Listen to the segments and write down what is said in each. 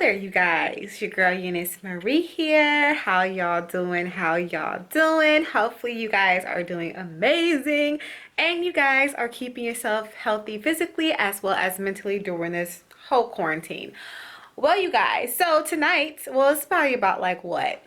there, you guys. Your girl EuniyceMari here. How y'all doing? How y'all doing? Hopefully you guys are doing amazing and you guys are keeping yourself healthy physically as well as mentally during this whole quarantine. Well, you guys, so tonight, well, it's probably about like what?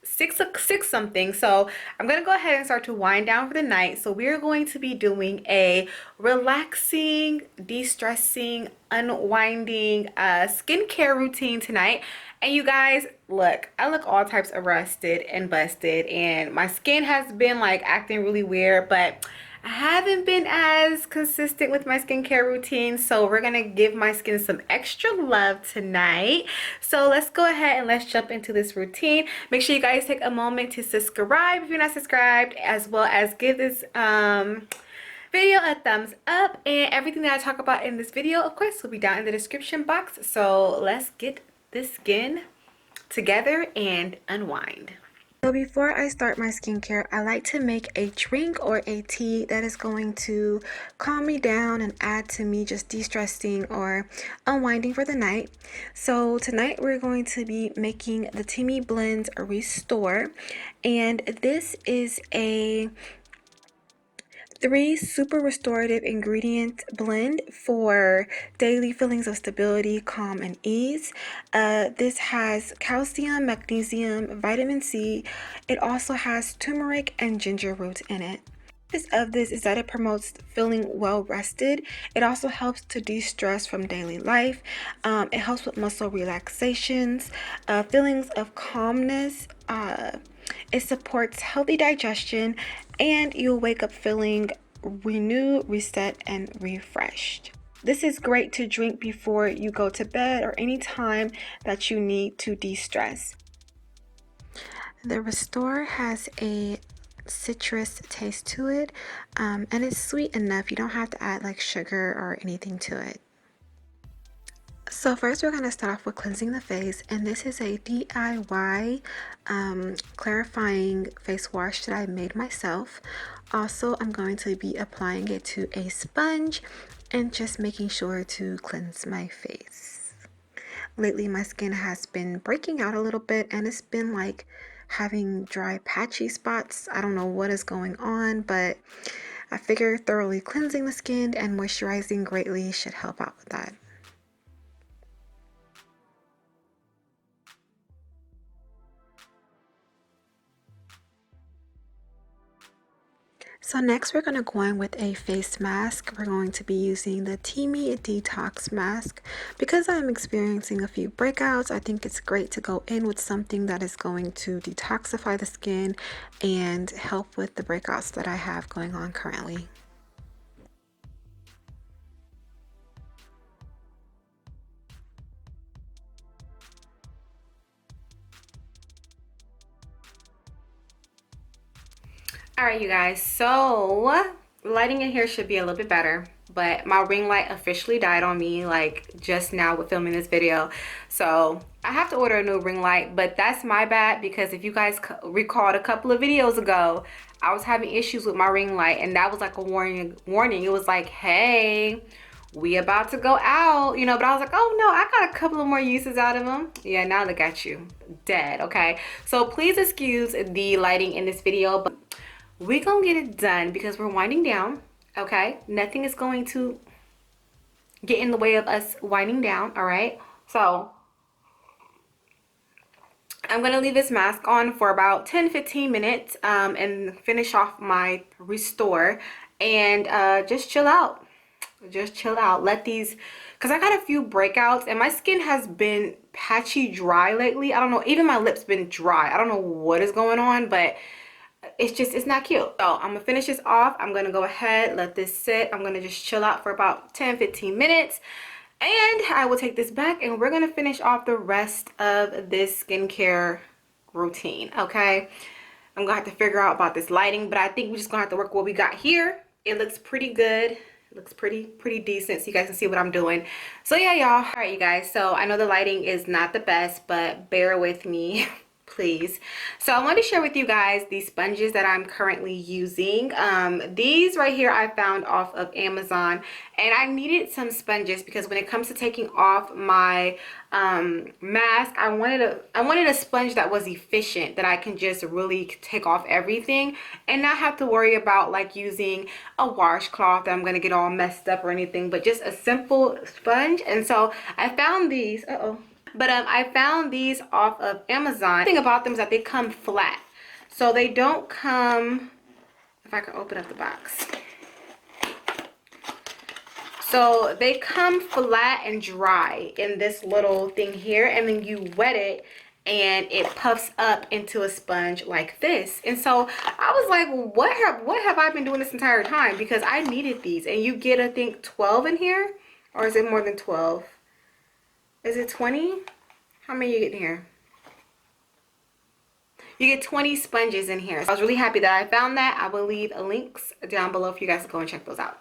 Six something. So I'm gonna go ahead and start to wind down for the night. So we're going to be doing a relaxing, de-stressing, unwinding skincare routine tonight. And you guys, look, I look all types of rusted and busted, and my skin has been like acting really weird, but I haven't been as consistent with my skincare routine, so we're gonna give my skin some extra love tonight. So let's go ahead and let's jump into this routine. Make sure you guys take a moment to subscribe if you're not subscribed, as well as give this video a thumbs up, and everything that I talk about in this video, of course, will be down in the description box. So let's get this skin together and unwind. So before I start my skincare, I like to make a drink or a tea that is going to calm me down and add to me just de-stressing or unwinding for the night. So tonight we're going to be making the TEAMI Blends Restore, and this is a 3 super restorative ingredient blend for daily feelings of stability, calm, and ease. This has calcium, magnesium, vitamin C. It also has turmeric and ginger root in it. The purpose of this is that it promotes feeling well rested. It also helps to de-stress from daily life. It helps with muscle relaxations, feelings of calmness. It supports healthy digestion, and you'll wake up feeling renewed, reset, and refreshed. This is great to drink before you go to bed or any time that you need to de-stress. The Restore has a citrus taste to it, and it's sweet enough. You don't have to add like sugar or anything to it. So first we're going to start off with cleansing the face, and this is a DIY clarifying face wash that I made myself. Also, I'm going to be applying it to a sponge and just making sure to cleanse my face. Lately my skin has been breaking out a little bit, and it's been like having dry patchy spots. I don't know what is going on, but I figure thoroughly cleansing the skin and moisturizing greatly should help out with that. So next we're going to go in with a face mask. We're going to be using the TEAMI Detox mask. Because I'm experiencing a few breakouts, I think it's great to go in with something that is going to detoxify the skin and help with the breakouts that I have going on currently. All right, you guys, so lighting in here should be a little bit better, but my ring light officially died on me like just now with filming this video, so I have to order a new ring light. But that's my bad, because if you guys recalled a couple of videos ago, I was having issues with my ring light, and that was like a warning. It was like, hey, we about to go out, you know. But I was like, oh no, I got a couple of more uses out of them. Yeah, now look at you, dead. Okay, so please excuse the lighting in this video, but we're gonna get it done because we're winding down. Okay, nothing is going to get in the way of us winding down. All right, so I'm gonna leave this mask on for about 10-15 minutes and finish off my restore, and just chill out. Let these, because I got a few breakouts and my skin has been patchy dry lately. I don't know, even my lips been dry. I don't know what is going on, but it's not cute. So I'm gonna finish this off. I'm gonna go ahead, let this sit. I'm gonna just chill out for about 10-15 minutes, and I will take this back and we're gonna finish off the rest of this skincare routine. Okay, I'm gonna have to figure out about this lighting, but I think we're just gonna have to work what we got here. It looks pretty good. It looks pretty decent, so you guys can see what I'm doing. So yeah, y'all. All right, you guys, so I know the lighting is not the best, but bear with me. please. So I want to share with you guys these sponges that I'm currently using. These right here I found off of Amazon, and I needed some sponges because when it comes to taking off my mask, I wanted a sponge that was efficient, that I can just really take off everything and not have to worry about like using a washcloth that I'm gonna get all messed up or anything, but just a simple sponge. And so I found these. But I found these off of Amazon. The thing about them is that they come flat. So they don't come, if I can open up the box. So they come flat and dry in this little thing here, and then you wet it and it puffs up into a sponge like this. And so I was like, well, what have I been doing this entire time? Because I needed these. And you get, I think, 12 in here, or is it more than 12? Is it 20? How many you get in here? You get 20 sponges in here. So I was really happy that I found that. I will leave links down below for you guys to go and check those out.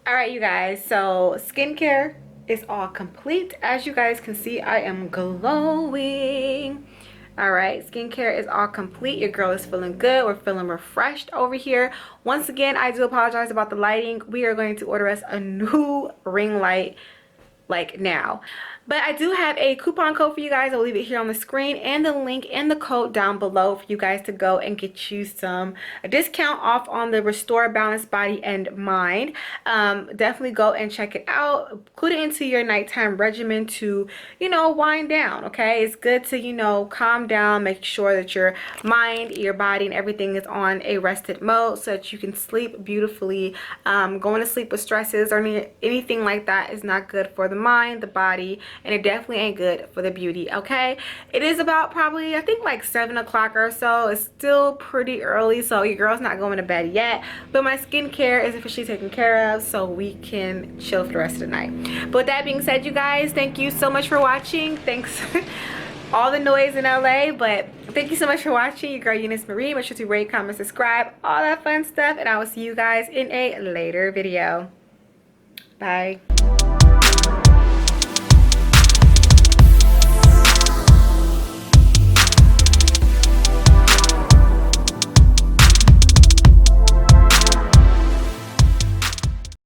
Alright, you guys, so skincare is all complete. As you guys can see, I am glowing. Alright, skincare is all complete. Your girl is feeling good. We're feeling refreshed over here. Once again, I do apologize about the lighting. We are going to order us a new ring light like now. But I do have a coupon code for you guys. I'll leave it here on the screen and the link and the code down below for you guys to go and get you a discount off on the Restore Balance Body and Mind. Definitely go and check it out. Put it into your nighttime regimen to, you know, wind down, okay? It's good to, you know, calm down, make sure that your mind, your body, and everything is on a rested mode so that you can sleep beautifully. Going to sleep with stresses or anything like that is not good for the mind, the body, and it definitely ain't good for the beauty, okay? It is about probably, I think, like 7 o'clock or so. It's still pretty early, so your girl's not going to bed yet, but my skincare is officially taken care of, so we can chill for the rest of the night. But with that being said, you guys, thank you so much for watching. Thanks all the noise in LA, but thank you so much for watching. Your girl EuniyceMari. Make sure to rate, comment, subscribe, all that fun stuff, and I will see you guys in a later video. Bye.